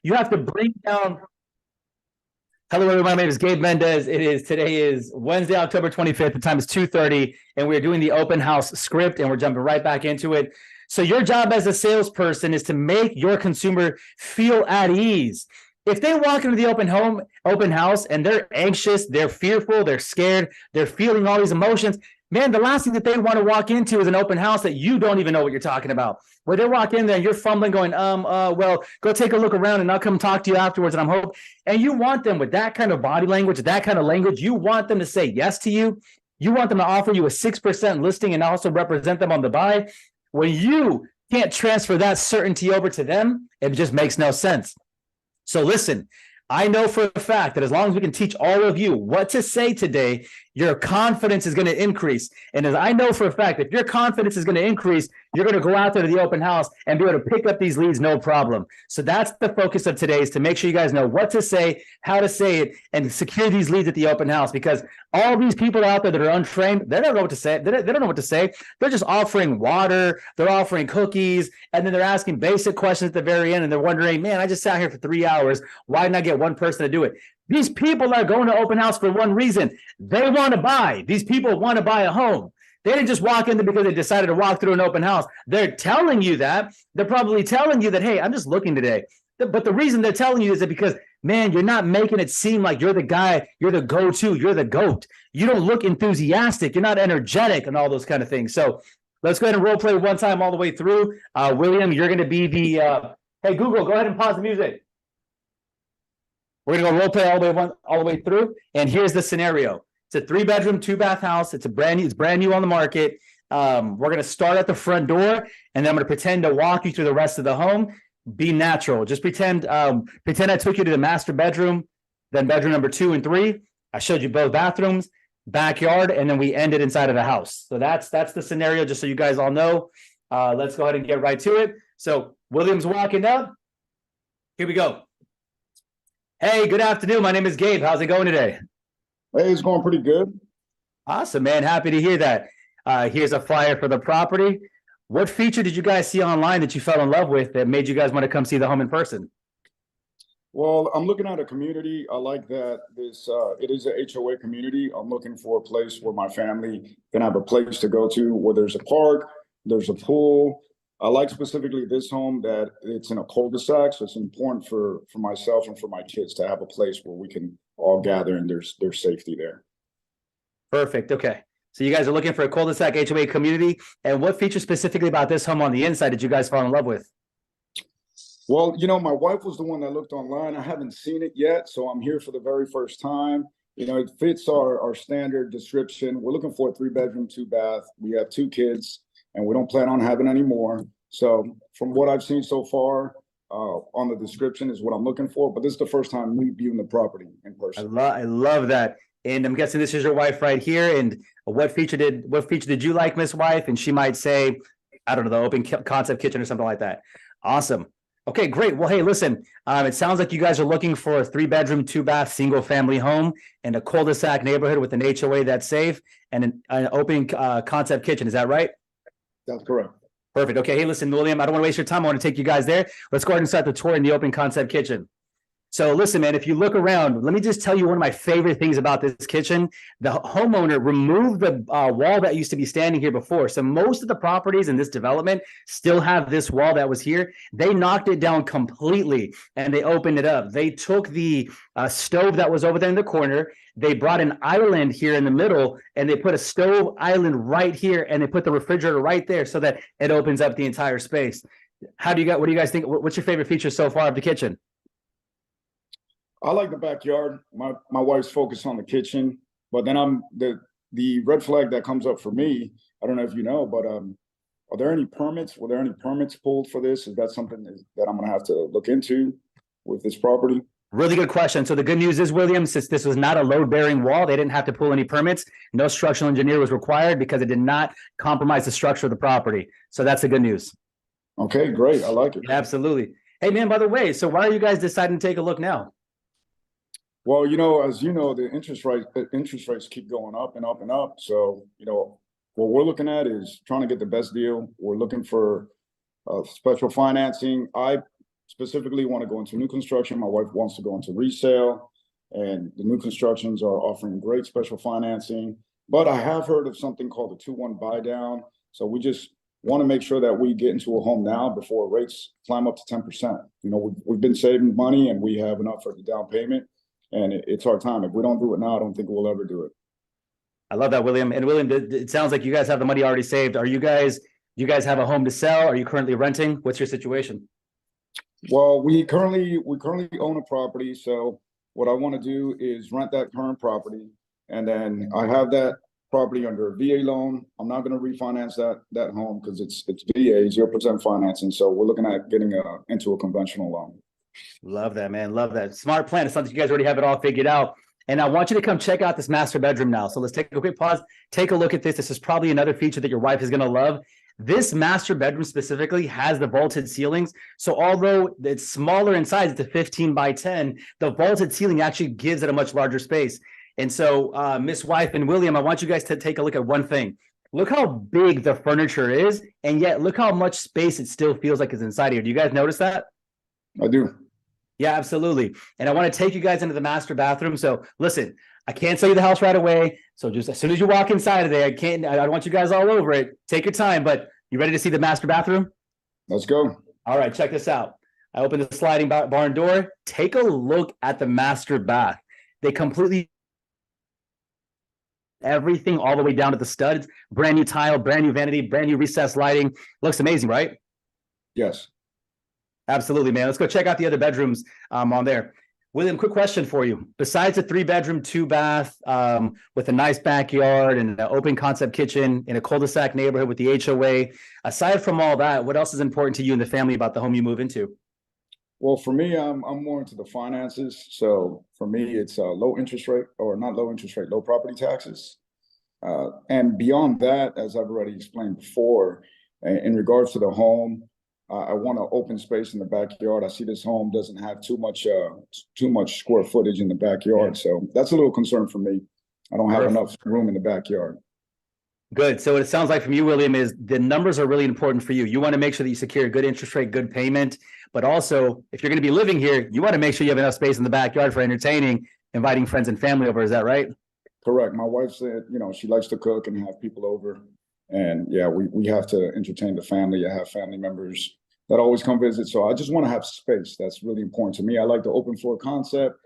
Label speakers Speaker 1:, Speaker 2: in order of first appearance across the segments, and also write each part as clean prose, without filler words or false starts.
Speaker 1: You have to bring down. Hello, everyone. My name is Gabe Mendez. Today is Wednesday, October 25th. The time is 2:30, and we're doing the open house script, and we're jumping right back into it. So your job as a salesperson is to make your consumer feel at ease. If they walk into the open house, and they're anxious, they're fearful, they're scared, they're feeling all these emotions, man, the last thing that they want to walk into is an open house that you don't even know what you're talking about. Where they walk in there and you're fumbling going, well, go take a look around and I'll come talk to you afterwards. And I'm hoping, and you want them with that kind of body language, that kind of language, you want them to say yes to you. You want them to offer you a 6% listing and also represent them on the buy. When you can't transfer that certainty over to them, it just makes no sense. So listen, I know for a fact that as long as we can teach all of you what to say today, your confidence is going to increase. And as I know for a fact, if your confidence is going to increase, you're going to go out there to the open house and be able to pick up these leads, no problem. So that's the focus of today, is to make sure you guys know what to say, how to say it, and secure these leads at the open house. Because all these people out there that are untrained, they don't know what to say. They don't know what to say. They're just offering water. They're offering cookies. And then they're asking basic questions at the very end. And they're wondering, man, I just sat here for 3 hours. Why didn't I get one person to do it? These people are going to open house for one reason. They want to buy. These people want to buy a home. They didn't just walk in there because they decided to walk through an open house. They're telling you that. They're probably telling you that, hey, I'm just looking today. But the reason they're telling you is that because, man, you're not making it seem like you're the guy, you're the go-to, you're the GOAT. You don't look enthusiastic. You're not energetic and all those kind of things. So let's go ahead and role play one time all the way through. William, you're going to be the, hey, Google, go ahead and pause the music. We're going to go role play all the way through. And here's the scenario. It's a 3-bedroom, 2-bath house. It's brand new on the market. We're going to start at the front door, and then I'm going to pretend to walk you through the rest of the home. Be natural. Just pretend I took you to the master bedroom, then bedroom number 2 and 3. I showed you both bathrooms, backyard, and then we ended inside of the house. So that's the scenario, just so you guys all know. Let's go ahead and get right to it. So William's walking up. Here we go. Hey, good afternoon. My name is Gabe. How's it going today?
Speaker 2: Hey, it's going pretty good.
Speaker 1: Awesome, man. Happy to hear that. Here's a flyer for the property. What feature did you guys see online that you fell in love with that made you guys want to come see the home in person?
Speaker 2: Well, I'm looking at a community. I like that it is an HOA community. I'm looking for a place where my family can have a place to go to, where there's a park, there's a pool. I like specifically this home that it's in a cul-de-sac, so it's important for myself and for my kids to have a place where we can all gather and there's safety there.
Speaker 1: Perfect. Okay. So you guys are looking for a cul-de-sac HOA community. And what feature specifically about this home on the inside did you guys fall in love with?
Speaker 2: Well, my wife was the one that looked online. I haven't seen it yet, so I'm here for the very first time. It fits our standard description. We're looking for a 3-bedroom, 2-bath. We have 2 kids, and we don't plan on having any more. So from what I've seen so far, on the description is what I'm looking for. But this is the first time we viewing the property in person.
Speaker 1: I love that. And I'm guessing this is your wife right here. And what feature did you like, Miss Wife? And she might say, I don't know, the open concept kitchen or something like that. Awesome. Okay, great. Well, hey, listen, it sounds like you guys are looking for a 3-bedroom, 2-bath, single family home in a cul-de-sac neighborhood with an HOA that's safe and an open concept kitchen. Is that right?
Speaker 2: That's correct.
Speaker 1: Perfect. Okay. Hey, listen, William, I don't want to waste your time. I want to take you guys there. Let's go ahead and start the tour in the open concept kitchen. So listen, man, if you look around, let me just tell you one of my favorite things about this kitchen. The homeowner removed the wall that used to be standing here before. So most of the properties in this development still have this wall that was here. They knocked it down completely and they opened it up. They took the stove that was over there in the corner. They brought an island here in the middle and they put a stove island right here and they put the refrigerator right there so that it opens up the entire space. What do you guys think? What's your favorite feature so far of the kitchen?
Speaker 2: I like the backyard. My wife's focused on the kitchen, but then the red flag that comes up for me, I don't know if you know, but are there any permits? Were there any permits pulled for this? Is that something that I'm going to have to look into with this property?
Speaker 1: Really good question. So the good news is, William, since this was not a load-bearing wall, they didn't have to pull any permits. No structural engineer was required because it did not compromise the structure of the property. So that's the good news.
Speaker 2: Okay, great. I like it.
Speaker 1: Absolutely. Hey, man, by the way, so why are you guys deciding to take a look now?
Speaker 2: Well, as you know, the interest rates keep going up and up and up. So, what we're looking at is trying to get the best deal. We're looking for special financing. I specifically want to go into new construction. My wife wants to go into resale, and the new constructions are offering great special financing. But I have heard of something called a 2-1 buy down. So we just want to make sure that we get into a home now before rates climb up to 10%. You know, we've been saving money and we have enough for the down payment, and it's our time. If we don't do it now, I don't think we'll ever do it.
Speaker 1: I love that, William. And William, it sounds like you guys have the money already saved. Do you guys have a home to sell? Are you currently renting? What's your situation?
Speaker 2: Well, we currently own a property. So what I want to do is rent that current property, and then I have that property under a VA loan. I'm not going to refinance that home because it's VA 0% financing. So we're looking at getting into a conventional loan.
Speaker 1: Love that, man. Love that. Smart plan. It sounds like you guys already have it all figured out. And I want you to come check out this master bedroom now. So let's take a quick pause. Take a look at this. This is probably another feature that your wife is going to love. This master bedroom specifically has the vaulted ceilings. So although it's smaller in size, it's a 15 by 10, the vaulted ceiling actually gives it a much larger space. And so Miss Wife and William, I want you guys to take a look at one thing. Look how big the furniture is, and yet look how much space it still feels like is inside here. Do you guys notice that?
Speaker 2: I do.
Speaker 1: Yeah, absolutely. And I want to take you guys into the master bathroom. So listen, I can't sell you the house right away. So just as soon as you walk inside of there, I don't want you guys all over it. Take your time, but you ready to see the master bathroom?
Speaker 2: Let's go.
Speaker 1: All right, check this out. I open the sliding barn door. Take a look at the master bath. They completely everything all the way down to the studs, brand new tile, brand new vanity, brand new recessed lighting. Looks amazing, right?
Speaker 2: Yes.
Speaker 1: Absolutely, man. Let's go check out the other bedrooms on there. William, quick question for you. Besides a 3-bedroom, 2-bath with a nice backyard and an open concept kitchen in a cul-de-sac neighborhood with the HOA, aside from all that, what else is important to you and the family about the home you move into?
Speaker 2: Well, for me, I'm more into the finances. So for me, it's low interest rate, or not low interest rate, low property taxes. And beyond that, as I've already explained before, in regards to the home, I want an open space in the backyard. I see this home doesn't have too much square footage in the backyard. So that's a little concern for me. I don't have enough room in the backyard.
Speaker 1: Good. So what it sounds like from you, William, is the numbers are really important for you. You want to make sure that you secure a good interest rate, good payment, but also if you're going to be living here, you want to make sure you have enough space in the backyard for entertaining, inviting friends and family over. Is that right? Correct.
Speaker 2: My wife said, she likes to cook and have people over. And yeah, we have to entertain the family. I have family members that always come visit. So I just want to have space. That's really important to me. I like the open floor concept.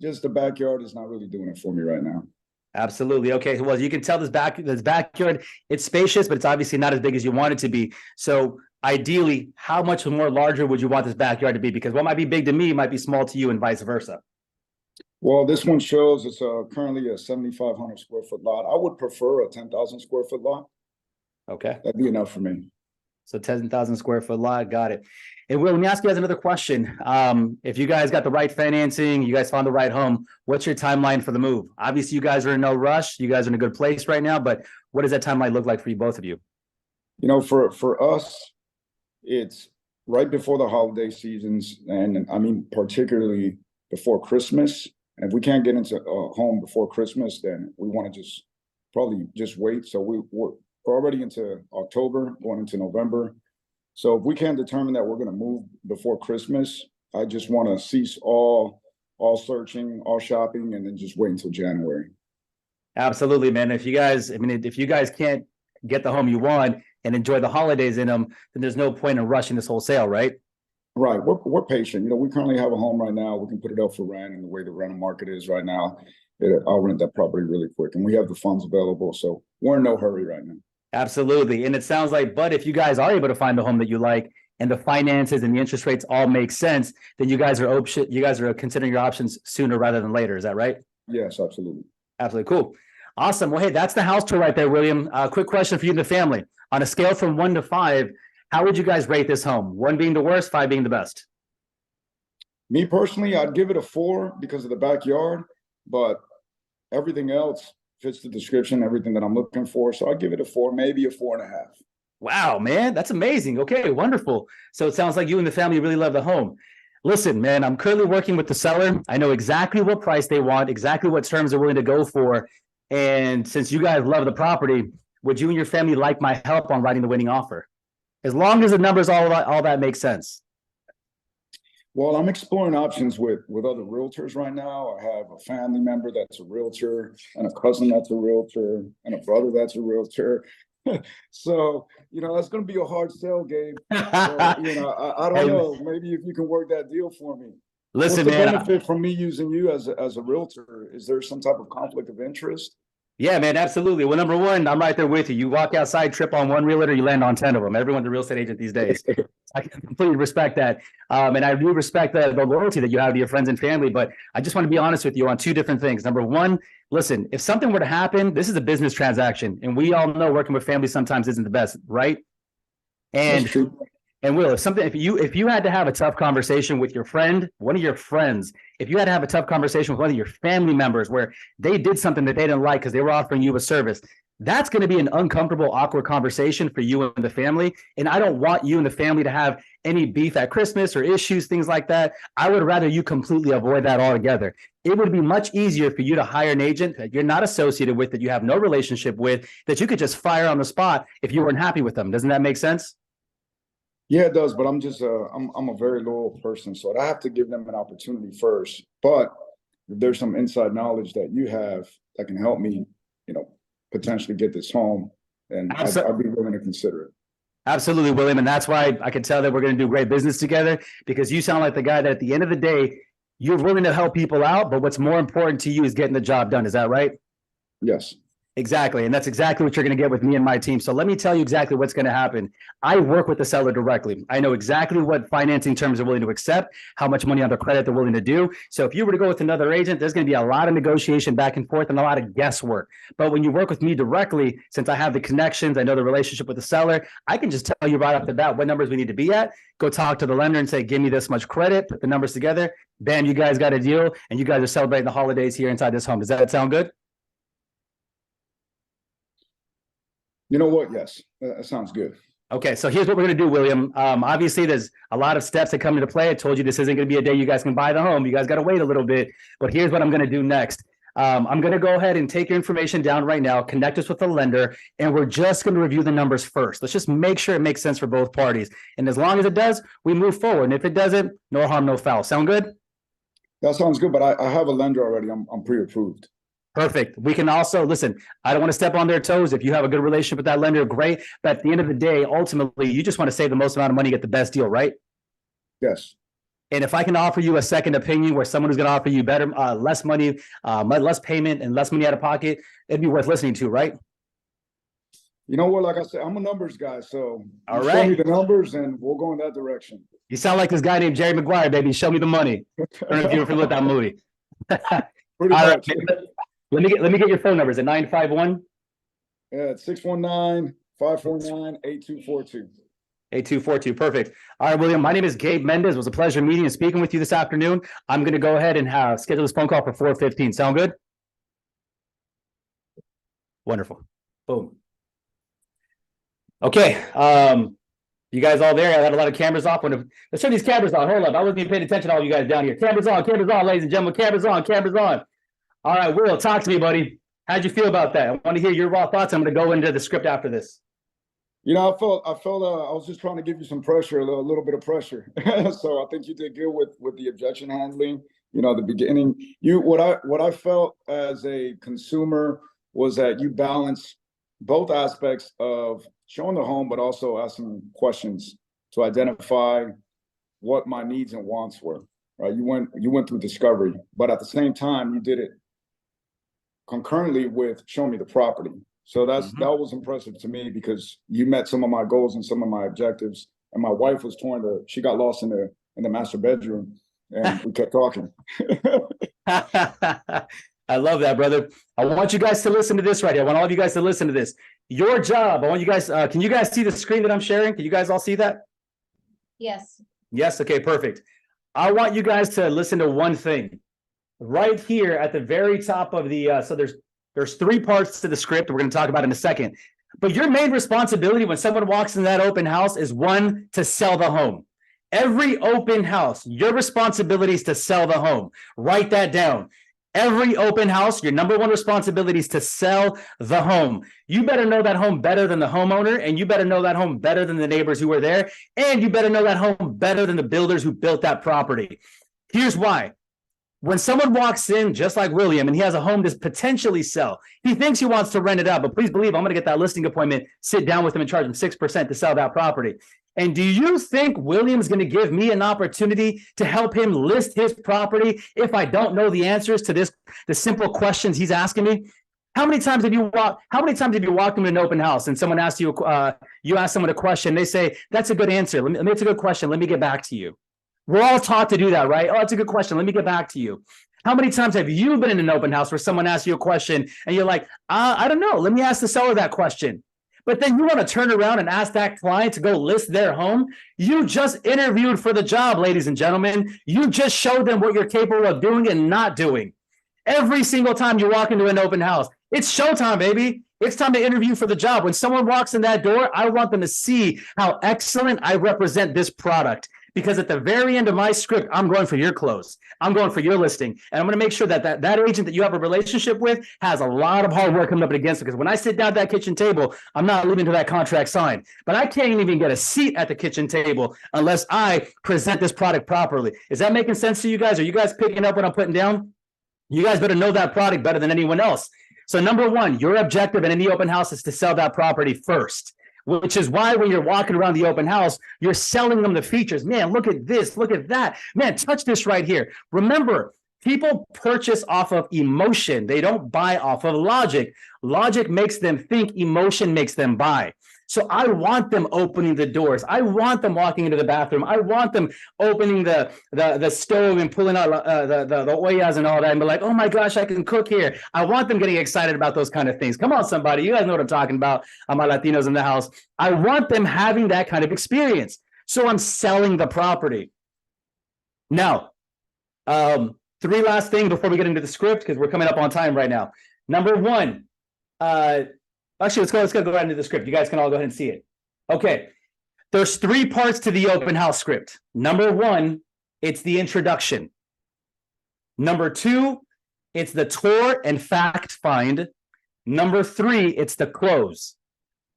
Speaker 2: Just the backyard is not really doing it for me right now.
Speaker 1: Absolutely. Okay. Well, you can tell this backyard, it's spacious, but it's obviously not as big as you want it to be. So ideally, how much more larger would you want this backyard to be? Because what might be big to me might be small to you and vice versa.
Speaker 2: Well, this one shows it's currently a 7,500 square foot lot. I would prefer a 10,000 square foot lot.
Speaker 1: Okay.
Speaker 2: That'd be enough for me.
Speaker 1: So 10,000 square foot lot. Got it. And Will, let me ask you guys another question. If you guys got the right financing, you guys found the right home, what's your timeline for the move? Obviously, you guys are in no rush. You guys are in a good place right now, but what does that timeline look like for you, both of you?
Speaker 2: For us, it's right before the holiday seasons. And I mean, particularly before Christmas. And if we can't get into a home before Christmas, then we want to probably wait. So we're already into October, going into November. So if we can't determine that we're going to move before Christmas, I just want to cease all searching, all shopping, and then just wait until January.
Speaker 1: Absolutely, man. If you guys can't get the home you want and enjoy the holidays in them, then there's no point in rushing this whole sale, right?
Speaker 2: Right. We're patient. We currently have a home right now. We can put it up for rent, and the way the rental market is right now, I'll rent that property really quick, and we have the funds available. So we're in no hurry right now.
Speaker 1: Absolutely. And it sounds like, but if you guys are able to find the home that you like and the finances and the interest rates all make sense, then you guys are considering your options sooner rather than later. Is that right?
Speaker 2: Yes, absolutely.
Speaker 1: Absolutely. Cool. Awesome. Well, hey, that's the house tour right there, William. Quick question for you and the family. On a scale from 1 to 5, how would you guys rate this home? 1 being the worst, 5 being the best?
Speaker 2: Me personally, I'd give it a 4 because of the backyard, but everything else fits the description, everything that I'm looking for. So I'll give it a 4, maybe a 4.5.
Speaker 1: Wow, man, that's amazing. Okay, wonderful. So it sounds like you and the family really love the home. Listen, man, I'm currently working with the seller. I know exactly what price they want, exactly what terms they're willing to go for. And since you guys love the property, would you and your family like my help on writing the winning offer? As long as the numbers, all that makes sense.
Speaker 2: Well, I'm exploring options with other realtors right now. I have a family member that's a realtor, and a cousin that's a realtor, and a brother that's a realtor. So, that's going to be a hard sell, Gabe. So, I don't
Speaker 1: Hey,
Speaker 2: know. Maybe if you can work that deal for me. What's
Speaker 1: listen,
Speaker 2: the
Speaker 1: man.
Speaker 2: benefit from me using you as a realtor? Is there some type of conflict of interest?
Speaker 1: Yeah, man, absolutely. Well, number one, I'm right there with you. You walk outside, trip on one realtor, you land on 10 of them. Everyone's a real estate agent these days. I completely respect that. And I do respect the loyalty that you have to your friends and family. But I just want to be honest with you on two different things. Number one, listen, if something were to happen, this is a business transaction. And we all know working with family sometimes isn't the best, right?
Speaker 2: That's
Speaker 1: And
Speaker 2: true.
Speaker 1: And Will, if you had to have a tough conversation with your friend, one of your friends, if you had to have a tough conversation with one of your family members where they did something that they didn't like because they were offering you a service, that's going to be an uncomfortable, awkward conversation for you and the family. And I don't want you and the family to have any beef at Christmas or issues, things like that. I would rather you completely avoid that altogether. It would be much easier for you to hire an agent that you're not associated with, that you have no relationship with, that you could just fire on the spot if you weren't happy with them. Doesn't that make sense?
Speaker 2: Yeah, it does, but I'm just I'm a very loyal person, so I have to give them an opportunity first. But if there's some inside knowledge that you have that can help me, potentially get this home, and I'd be willing to consider it.
Speaker 1: Absolutely, William. And that's why I can tell that we're going to do great business together, because you sound like the guy that at the end of the day, you're willing to help people out. But what's more important to you is getting the job done. Is that right?
Speaker 2: Yes.
Speaker 1: Exactly. And that's exactly what you're going to get with me and my team. So let me tell you exactly what's going to happen. I work with the seller directly. I know exactly what financing terms they're willing to accept, how much money on their credit they're willing to do. So if you were to go with another agent, there's going to be a lot of negotiation back and forth and a lot of guesswork. But when you work with me directly, since I have the connections, I know the relationship with the seller, I can just tell you right off the bat what numbers we need to be at. Go talk to the lender and say, give me this much credit, put the numbers together. Bam, you guys got a deal, and you guys are celebrating the holidays here inside this home. Does that sound good?
Speaker 2: You know what? Yes, that sounds good.
Speaker 1: Okay, so here's what we're going to do, William. Obviously, there's a lot of steps that come into play. I told you this isn't going to be a day you guys can buy the home. You guys got to wait a little bit. But here's what I'm going to do next. I'm going to go ahead and take your information down right now, connect us with the lender, and we're just going to review the numbers first. Let's just make sure it makes sense for both parties. And as long as it does, we move forward. And if it doesn't, no harm, no foul. Sound good?
Speaker 2: That sounds good, but I have a lender already. I'm pre-approved.
Speaker 1: Perfect. We can also listen. I don't want to step on their toes. If you have a good relationship with that lender, great. But at the end of the day, ultimately, you just want to save the most amount of money, get the best deal, right?
Speaker 2: Yes.
Speaker 1: And if I can offer you a second opinion where someone who's going to offer you better, less money, less payment, and less money out of pocket, it'd be worth listening to, right?
Speaker 2: You know what? Like I said, I'm a numbers guy, so
Speaker 1: All
Speaker 2: show me
Speaker 1: right.
Speaker 2: the numbers, and we'll go in that direction.
Speaker 1: You sound like this guy named Jerry Maguire, baby. Show me the money. I don't know if you ever looked at that movie.
Speaker 2: Pretty
Speaker 1: All
Speaker 2: much.
Speaker 1: right. Let me get your phone numbers at 951.
Speaker 2: Yeah, 619-549-8242.
Speaker 1: 8242. Perfect. All right, William. My name is Gabe Mendez. It was a pleasure meeting and speaking with you this afternoon. I'm going to go ahead and schedule this phone call for 4:15. Sound good? Wonderful. Boom. Okay. You guys all there? I had a lot of cameras off. Let's turn these cameras on. Hold up. I wasn't even paying attention to all you guys down here. Cameras on, ladies and gentlemen. Cameras on, cameras on. All right, Will, talk to me, buddy. How'd you feel about that? I want to hear your raw thoughts. I'm going to go into the script after this.
Speaker 2: I felt I was just trying to give you some pressure, a little bit of pressure. So I think you did good with the objection handling. The beginning. What I felt as a consumer was that you balance both aspects of showing the home, but also asking questions to identify what my needs and wants were. Right? You went through discovery, but at the same time, you did it concurrently with showing me the property. So that was impressive to me, because you met some of my goals and some of my objectives. And my wife was she got lost in the master bedroom, and we kept talking.
Speaker 1: I love that, brother. I want you guys to listen to this right here. I want all of you guys to listen to this. Your job. I want you guys. Can you guys see the screen that I'm sharing? Can you guys all see that?
Speaker 3: Yes.
Speaker 1: Yes. Okay, perfect. I want you guys to listen to one thing right here at the very top of the, so there's three parts to the script we're going to talk about in a second, but your main responsibility when someone walks in that open house is, one, to sell the home. Every open house, your responsibility is to sell the home. Write that down. Every open house, your number one responsibility is to sell the home. You better know that home better than the homeowner, and you better know that home better than the neighbors who were there, and you better know that home better than the builders who built that property. Here's why. When someone walks in, just like William, and he has a home to potentially sell, he thinks he wants to rent it out, but please believe I'm going to get that listing appointment, sit down with him and charge him 6% to sell that property. And do you think William's going to give me an opportunity to help him list his property if I don't know the answers to the simple questions he's asking me? How many times have you walked into an open house and someone asks you, you ask someone a question, they say, that's a good answer. That's a good question. Let me get back to you. We're all taught to do that, right? Oh, that's a good question. Let me get back to you. How many times have you been in an open house where someone asks you a question and you're like, I don't know. Let me ask the seller that question. But then you want to turn around and ask that client to go list their home. You just interviewed for the job, ladies and gentlemen. You just showed them what you're capable of doing and not doing. Every single time you walk into an open house, it's showtime, baby. It's time to interview for the job. When someone walks in that door, I want them to see how excellent I represent this product. Because at the very end of my script, I'm going for your close. I'm going for your listing. And I'm going to make sure that that agent that you have a relationship with has a lot of hard work coming up against it. Because when I sit down at that kitchen table, I'm not leaving until that contract signed. But I can't even get a seat at the kitchen table unless I present this product properly. Is that making sense to you guys? Are you guys picking up what I'm putting down? You guys better know that product better than anyone else. So number one, your objective in any open house is to sell that property first. Which is why when you're walking around the open house, you're selling them the features. Man, look at this, look at that. Man, touch this right here. Remember, people purchase off of emotion. They don't buy off of logic. Logic makes them think, emotion makes them buy. So I want them opening the doors. I want them walking into the bathroom. I want them opening the stove and pulling out the ollas and all that and be like, oh my gosh, I can cook here. I want them getting excited about those kind of things. Come on, somebody. You guys know what I'm talking about. My Latinos in the house. I want them having that kind of experience. So I'm selling the property. Now, three last things before we get into the script, because we're coming up on time right now. Number one, actually, let's go right into the script. You guys can all go ahead and see it. Okay. There's three parts to the open house script. Number one, it's the introduction. Number two, it's the tour and fact find. Number three, it's the close.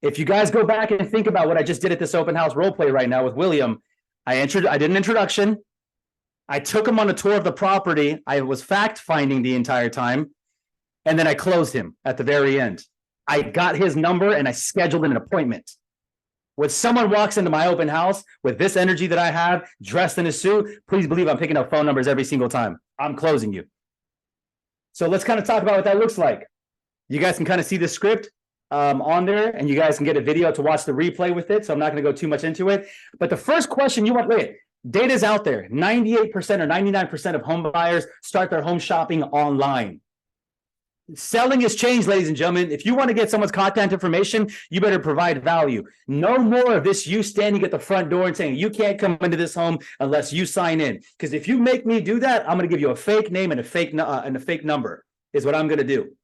Speaker 1: If you guys go back and think about what I just did at this open house role play right now with William, I did an introduction. I took him on a tour of the property. I was fact finding the entire time. And then I closed him at the very end. I got his number and I scheduled an appointment. When someone walks into my open house with this energy that I have, dressed in a suit, please believe I'm picking up phone numbers every single time. I'm closing you. So let's kind of talk about what that looks like. You guys can kind of see the script on there, and you guys can get a video to watch the replay with it. So I'm not going to go too much into it. But the first question you want, wait, data's out there. 98% or 99% of home buyers start their home shopping online. Selling has changed, ladies and gentlemen. If you want to get someone's contact information, you better provide value. No more of this you standing at the front door and saying, you can't come into this home unless you sign in. Because if you make me do that, I'm going to give you a fake name and a fake number is what I'm going to do.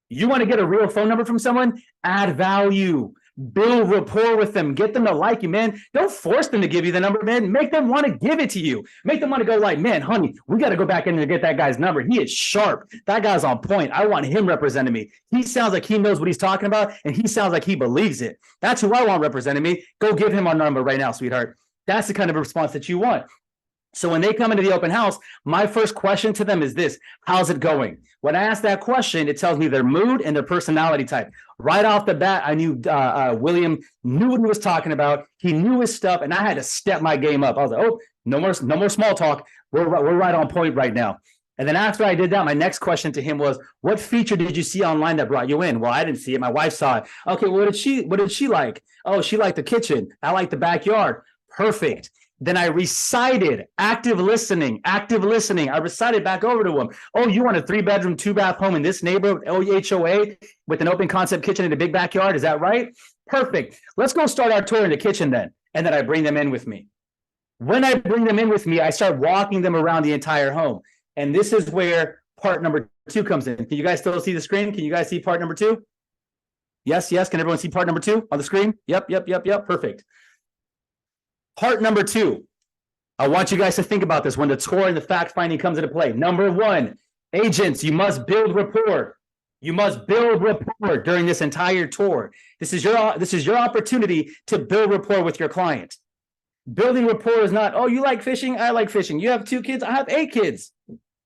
Speaker 1: You want to get a real phone number from someone? Add value. Build rapport with them. Get them to like you, man. Don't force them to give you the number, man. Make them want to give it to you. Make them want to go like, man, honey, we got to go back in and get that guy's number. He is sharp. That guy's on point. I want him representing me. He sounds like he knows what he's talking about, and he sounds like he believes it. That's who I want representing me. Go give him our number right now, sweetheart. That's the kind of response that you want. So when they come into the open house, my first question to them is this: how's it going? When I ask that question, it tells me their mood and their personality type. Right off the bat, I knew William knew what he was talking about. He knew his stuff, and I had to step my game up. I was like, oh, no more small talk. We're right on point right now. And then after I did that, my next question to him was, what feature did you see online that brought you in? Well, I didn't see it. My wife saw it. Okay, what did she like? Oh, she liked the kitchen. I liked the backyard. Perfect. Then I recited active listening. I recited back over to him. Oh, you want a 3-bedroom, 2-bath home in this neighborhood, HOA, with an open concept kitchen and a big backyard? Is that right? Perfect. Let's go start our tour in the kitchen then. And then I bring them in with me. When I bring them in with me, I start walking them around the entire home. And this is where part number 2 comes in. Can you guys still see the screen? Can you guys see part number 2? Yes. Can everyone see part number 2 on the screen? Yep. Perfect. Part number 2, I want you guys to think about this when the tour and the fact finding comes into play. Number 1, Agents, you must build rapport. You must build rapport during this entire tour. This is your opportunity to build rapport with your client. Building rapport is not, oh, you like fishing? I like fishing. You have 2 kids? I have 8 kids.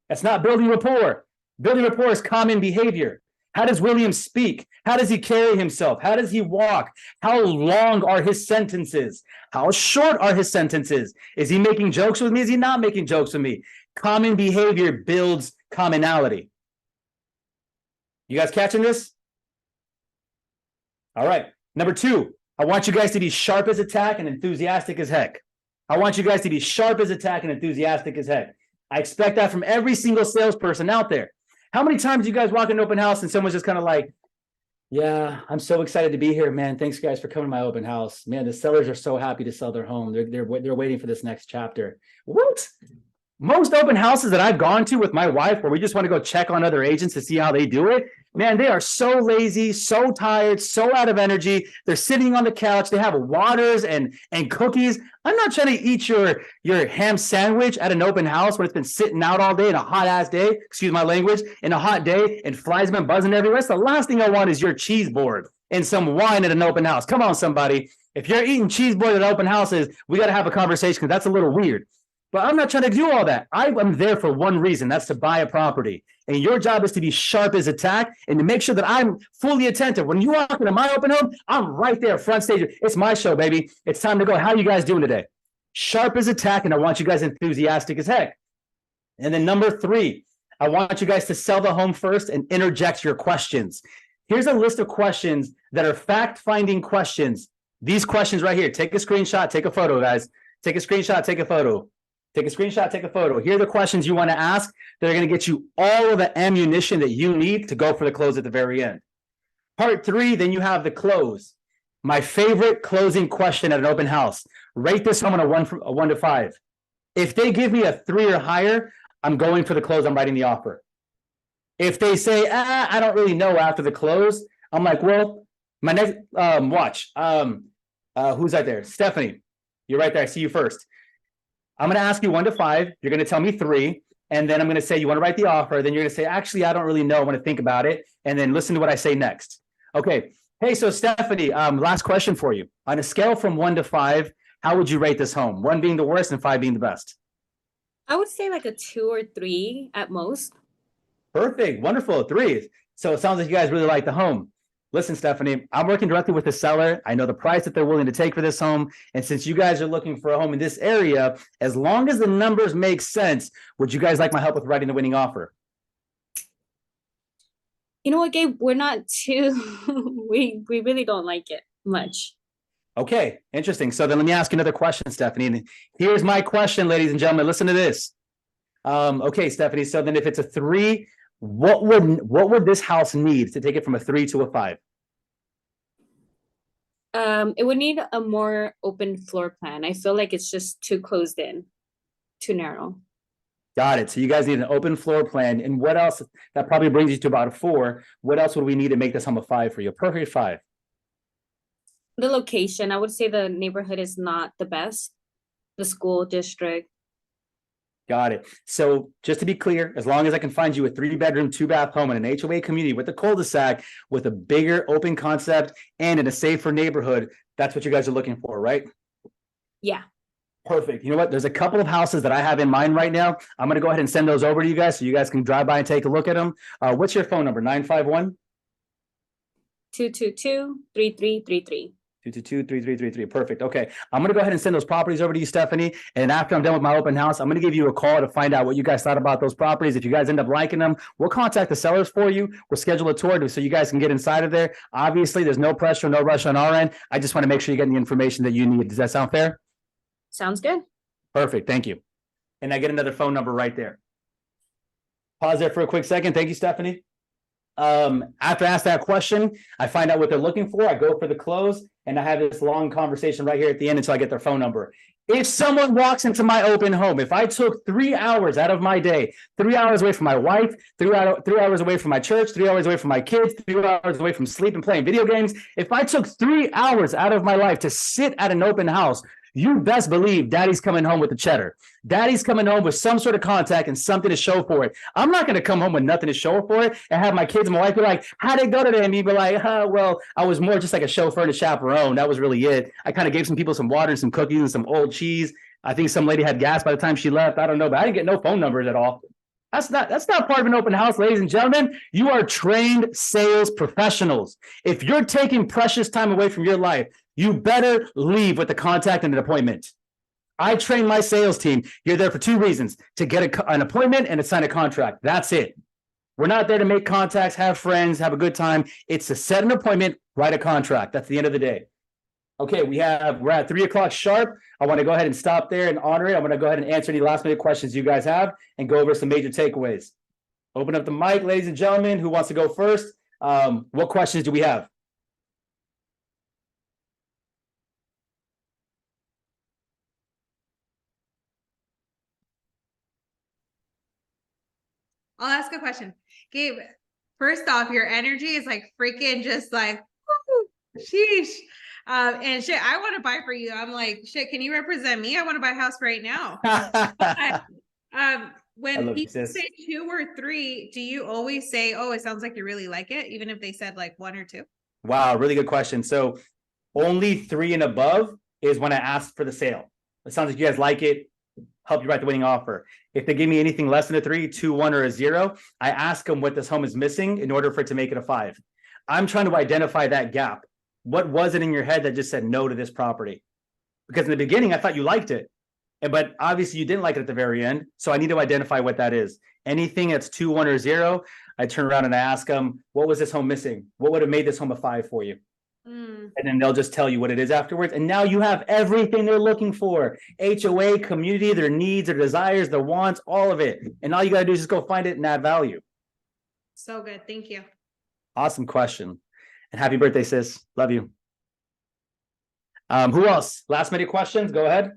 Speaker 1: That's not building rapport. Building rapport is common behavior. How does William speak? How does he carry himself? How does he walk? How long are his sentences? How short are his sentences? Is he making jokes with me? Is he not making jokes with me? Common behavior builds commonality. You guys catching this? All right. Number 2, I want you guys to be sharp as a tack and enthusiastic as heck. I want you guys to be sharp as a tack and enthusiastic as heck. I expect that from every single salesperson out there. How many times do you guys walk in an open house and someone's just kind of like, yeah, I'm so excited to be here, man. Thanks, guys, for coming to my open house. Man, the sellers are so happy to sell their home. They're waiting for this next chapter. What? Most open houses that I've gone to with my wife, where we just want to go check on other agents to see how they do it, man, they are so lazy, so tired, so out of energy. They're sitting on the couch. They have waters and cookies. I'm not trying to eat your ham sandwich at an open house when it's been sitting out all day in a hot ass day. Excuse my language, in a hot day, and flies been buzzing everywhere. So the last thing I want is your cheese board and some wine at an open house. Come on, somebody. If you're eating cheese board at open houses, we got to have a conversation because that's a little weird. But I'm not trying to do all that. I'm there for one reason. That's to buy a property. And your job is to be sharp as a tack and to make sure that I'm fully attentive. When you walk into my open home, I'm right there, front stage. It's my show, baby. It's time to go. How you guys doing today? Sharp as a tack, and I want you guys enthusiastic as heck. And then number 3, I want you guys to sell the home first and interject your questions. Here's a list of questions that are fact-finding questions. These questions right here. Take a screenshot, take a photo, guys. Take a screenshot, take a photo. Take a screenshot, take a photo. Here are the questions you want to ask that are going to get you all of the ammunition that you need to go for the close at the very end. Part 3, then you have the close. My favorite closing question at an open house. Rate this home on a 1 to 5. If they give me a 3 or higher, I'm going for the close. I'm writing the offer. If they say, I don't really know after the close, I'm like, well, my next, watch. Who's out there? Stephanie, you're right there. I see you first. I'm going to ask you 1 to 5. You're going to tell me 3. And then I'm going to say, you want to write the offer. Then you're going to say, actually, I don't really know. I want to think about it. And then listen to what I say next. Okay. Hey, so Stephanie, last question for you. On a scale from 1 to 5, how would you rate this home? 1 being the worst and 5 being the best.
Speaker 3: I would say like a 2 or 3 at most.
Speaker 1: Perfect. Wonderful. 3. So it sounds like you guys really like the home. Listen, Stephanie, I'm working directly with the seller. I know the price that they're willing to take for this home. And since you guys are looking for a home in this area, as long as the numbers make sense, would you guys like my help with writing the winning offer?
Speaker 3: You know what, Gabe? We're not too, we really don't like it much.
Speaker 1: Okay, interesting. So then let me ask you another question, Stephanie. And here's my question, ladies and gentlemen. Listen to this. Okay, Stephanie. So then if it's a 3, what would this house need to take it from a 3 to a 5?
Speaker 3: It would need a more open floor plan. I feel like it's just too closed in, too narrow.
Speaker 1: Got it. So you guys need an open floor plan. And what else? That probably brings you to about a 4. What else would we need to make this home a 5 for you? A perfect 5.
Speaker 3: The location, I would say the neighborhood is not the best. The school district.
Speaker 1: Got it. So just to be clear, as long as I can find you a 3-bedroom, 2-bath home in an HOA community with a cul-de-sac, with a bigger open concept and in a safer neighborhood, that's what you guys are looking for, right?
Speaker 3: Yeah.
Speaker 1: Perfect. You know what? There's a couple of houses that I have in mind right now. I'm going to go ahead and send those over to you guys so you guys can drive by and take a look at them. What's your phone number? 951?
Speaker 3: 222-3333.
Speaker 1: 222-3333. Perfect. Okay. I'm going to go ahead and send those properties over to you, Stephanie. And after I'm done with my open house, I'm going to give you a call to find out what you guys thought about those properties. If you guys end up liking them, we'll contact the sellers for you. We'll schedule a tour so you guys can get inside of there. Obviously, there's no pressure, no rush on our end. I just want to make sure you're getting the information that you need. Does that sound fair?
Speaker 3: Sounds good.
Speaker 1: Perfect. Thank you. And I get another phone number right there. Pause there for a quick second. Thank you, Stephanie. After I ask that question, I find out what they're looking for. I go for the close, and I have this long conversation right here at the end until I get their phone number. If someone walks into my open home, if I took 3 hours out of my day, 3 hours away from my wife, 3 hours away from my church, 3 hours away from my kids, 3 hours away from sleep and playing video games, if I took 3 hours out of my life to sit at an open house, you best believe daddy's coming home with the cheddar. Daddy's coming home with some sort of contact and something to show for it. I'm not going to come home with nothing to show for it and have my kids and my wife be like, how'd it go today? And me be like, well, I was more just like a chauffeur and a chaperone. That was really it. I kind of gave some people some water and some cookies and some old cheese. I think some lady had gas by the time she left. I don't know, but I didn't get no phone numbers at all. That's not part of an open house, ladies and gentlemen. You are trained sales professionals. If you're taking precious time away from your life, you better leave with the contact and an appointment. I train my sales team. You're there for two reasons: to get an appointment and to sign a contract. That's it. We're not there to make contacts, have friends, have a good time. It's to set an appointment, write a contract. That's the end of the day. Okay, we're at 3 o'clock sharp. I want to go ahead and stop there and honor it. I'm going to go ahead and answer any last minute questions you guys have and go over some major takeaways. Open up the mic, ladies and gentlemen. Who wants to go first? What questions do we have?
Speaker 4: I'll ask a question. Gabe, first off, your energy is like freaking just like, woo, sheesh. And shit, I want to buy for you. I'm like, shit, can you represent me? I want to buy a house right now. When people say 2 or 3, do you always say, oh, it sounds like you really like it, even if they said like 1 or 2?
Speaker 1: Wow, really good question. So only 3 and above is when I ask for the sale. It sounds like you guys like it, help you write the winning offer. If they give me anything less than a 3, 2, 1, or a 0, I ask them what this home is missing in order for it to make it a 5. I'm trying to identify that gap. What was it in your head that just said no to this property? Because in the beginning, I thought you liked it, but obviously you didn't like it at the very end. So I need to identify what that is. Anything that's 2, 1, or 0, I turn around and I ask them, what was this home missing? What would have made this home a 5 for you? And then they'll just tell you what it is afterwards. And now you have everything they're looking for: HOA, community, their needs, their desires, their wants, all of it. And all you got to do is just go find it and add value.
Speaker 4: So good. Thank you.
Speaker 1: Awesome question. And happy birthday, sis. Love you. Who else? Last minute questions. Go ahead.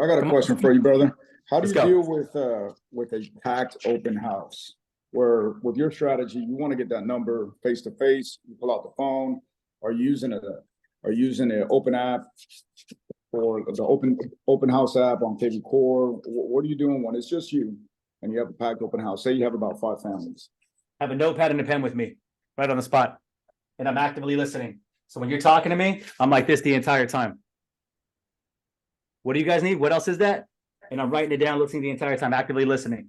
Speaker 2: I got a question for you, brother. How do
Speaker 1: Let's
Speaker 2: you
Speaker 1: go.
Speaker 2: deal with a packed open house where with your strategy, you want to get that number face to face, you pull out the phone, are you using an open app or the open house app on KB Core? What are you doing when it's just you and you have a packed open house? Say you have about 5 families.
Speaker 1: I have a notepad and a pen with me right on the spot, and I'm actively listening. So when you're talking to me, I'm like this the entire time. What do you guys need? What else is that? And I'm writing it down, listening the entire time, actively listening.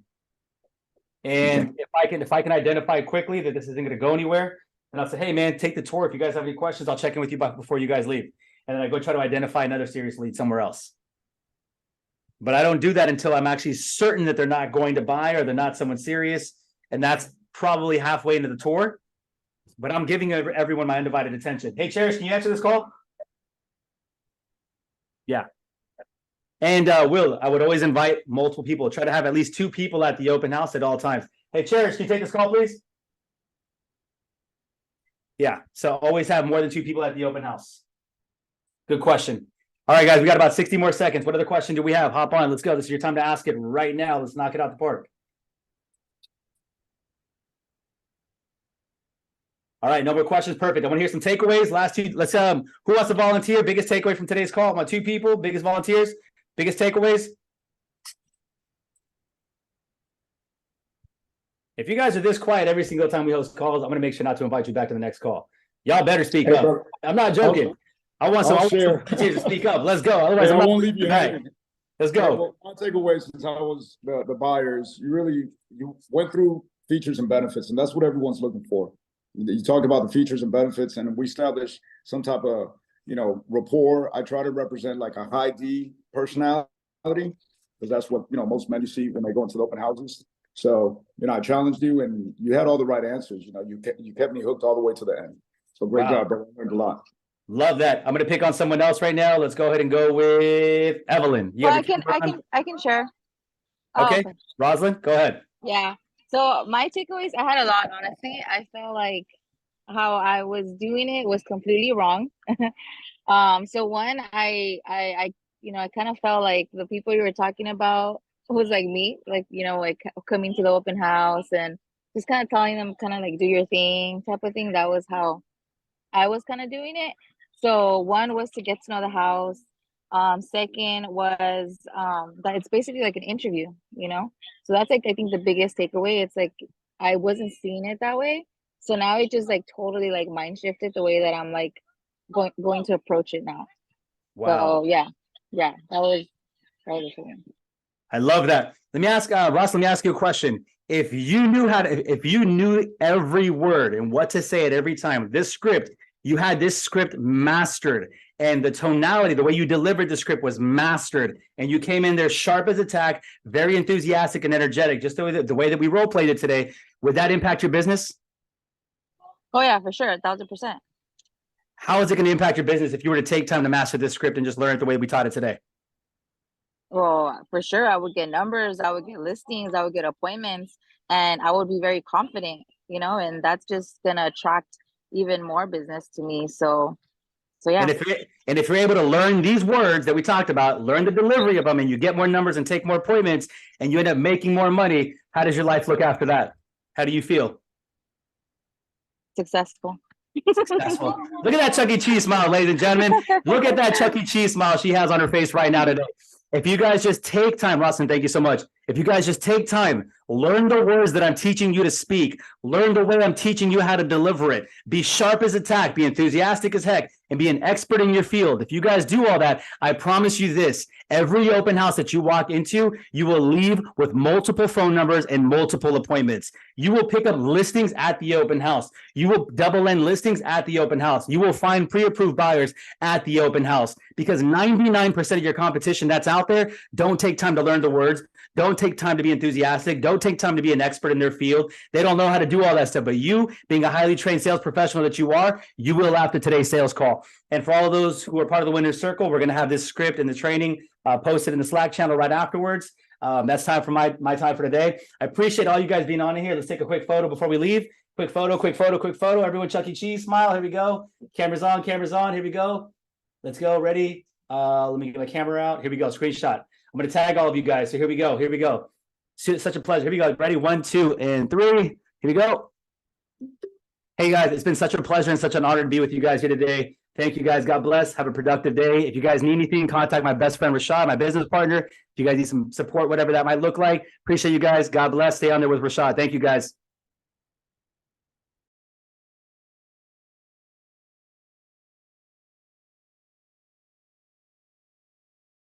Speaker 1: And if I can identify quickly that this isn't going to go anywhere, and I'll say, hey man, take the tour. If you guys have any questions, I'll check in with you before you guys leave. And then I go try to identify another serious lead somewhere else. But I don't do that until I'm actually certain that they're not going to buy or they're not someone serious. And that's probably halfway into the tour. But I'm giving everyone my undivided attention. Hey, Cherish, can you answer this call? Yeah. And Will, I would always invite multiple people. Try to have at least 2 people at the open house at all times. Hey, Cherish, can you take this call, please? Yeah, so always have more than 2 people at the open house. Good question. All right, guys, we got about 60 more seconds. What other question do we have? Hop on, let's go. This is your time to ask it right now. Let's knock it out the park. All right, no more questions. Perfect. I want to hear some takeaways. Last 2, let's who wants to volunteer? Biggest takeaway from today's call? I want 2 people, biggest volunteers, biggest takeaways. If you guys are this quiet every single time we host calls, I'm going to make sure not to invite you back to the next call. Y'all better speak up.
Speaker 2: Bro,
Speaker 1: I'm not joking. I want some volunteers to speak up. Let's go. Otherwise, I won't leave you hanging. Let's go.
Speaker 2: My takeaway since I was the buyers, you went through features and benefits, and that's what everyone's looking for. You talked about the features and benefits, and we established some type of rapport. I try to represent like a high D personality because that's what most men you see when they go into the open houses. So I challenged you, and you had all the right answers. You kept me hooked all the way to the end. So great job, bro. I learned a lot.
Speaker 1: Love that. I'm going to pick on someone else right now. Let's go ahead and go with Evelyn.
Speaker 5: I can share.
Speaker 1: Okay. Rosalind, go ahead.
Speaker 5: Yeah. So my takeaways, I had a lot, honestly. I felt like how I was doing it was completely wrong. So one, I kind of felt like the people you were talking about was like me, like coming to the open house and just kind of telling them kind of like do your thing type of thing. That was how I was kind of doing it. So one was to get to know the house. Second was that it's basically like an interview, you know? So that's like I think the biggest takeaway. It's like I wasn't seeing it that way. So now it just like totally like mind shifted the way that I'm like going to approach it now.
Speaker 1: Wow.
Speaker 5: So yeah, that was for me.
Speaker 1: I love that. Let me ask Ross, let me ask you a question. If you knew every word and what to say at every time, this script, you had this script mastered, and the tonality, the way you delivered the script was mastered, and you came in there sharp as a tack, very enthusiastic and energetic, just the way that we role played it today, would that impact your business?
Speaker 5: Oh yeah, for sure, 1000%.
Speaker 1: How is it going to impact your business if you were to take time to master this script and just learn it the way we taught it today?
Speaker 5: Well, for sure, I would get numbers, I would get listings, I would get appointments, and I would be very confident, you know, and that's just gonna attract even more business to me. So yeah.
Speaker 1: And if you're able to learn these words that we talked about, learn the delivery of them, and you get more numbers and take more appointments, and you end up making more money, how does your life look after that? How do you feel?
Speaker 5: Successful.
Speaker 1: Successful. Look at that Chuck E. Cheese smile, ladies and gentlemen. Look at that Chuck E. Cheese smile she has on her face right now today. If you guys just take time, Rosalind, thank you so much. If you guys just take time, learn the words that I'm teaching you to speak, learn the way I'm teaching you how to deliver it, be sharp as a tack, be enthusiastic as heck, and be an expert in your field. If you guys do all that, I promise you this, every open house that you walk into, you will leave with multiple phone numbers and multiple appointments. You will pick up listings at the open house. You will double end listings at the open house. You will find pre-approved buyers at the open house, because 99% of your competition that's out there don't take time to learn the words, don't take time to be enthusiastic, don't take time to be an expert in their field. They don't know how to do all that stuff. But you, being a highly trained sales professional that you are, you will after today's sales call. And for all of those who are part of the winner's circle, we're going to have this script and the training posted in the Slack channel right afterwards. That's time for my time for today. I appreciate all you guys being on here. Let's take a quick photo before we leave. Quick photo, quick photo, quick photo. Everyone, Chuck E. Cheese smile. Here we go. Cameras on, cameras on. Here we go. Let's go. Ready? Let me get my camera out. Here we go. Screenshot. I'm going to tag all of you guys. So here we go. Here we go. It's such a pleasure. Here we go. Ready? 1, 2, and 3. Here we go. Hey guys, it's been such a pleasure and such an honor to be with you guys here today. Thank you guys. God bless. Have a productive day. If you guys need anything, contact my best friend Rashad, my business partner. If you guys need some support, whatever that might look like. Appreciate you guys. God bless. Stay on there with Rashad. Thank you guys.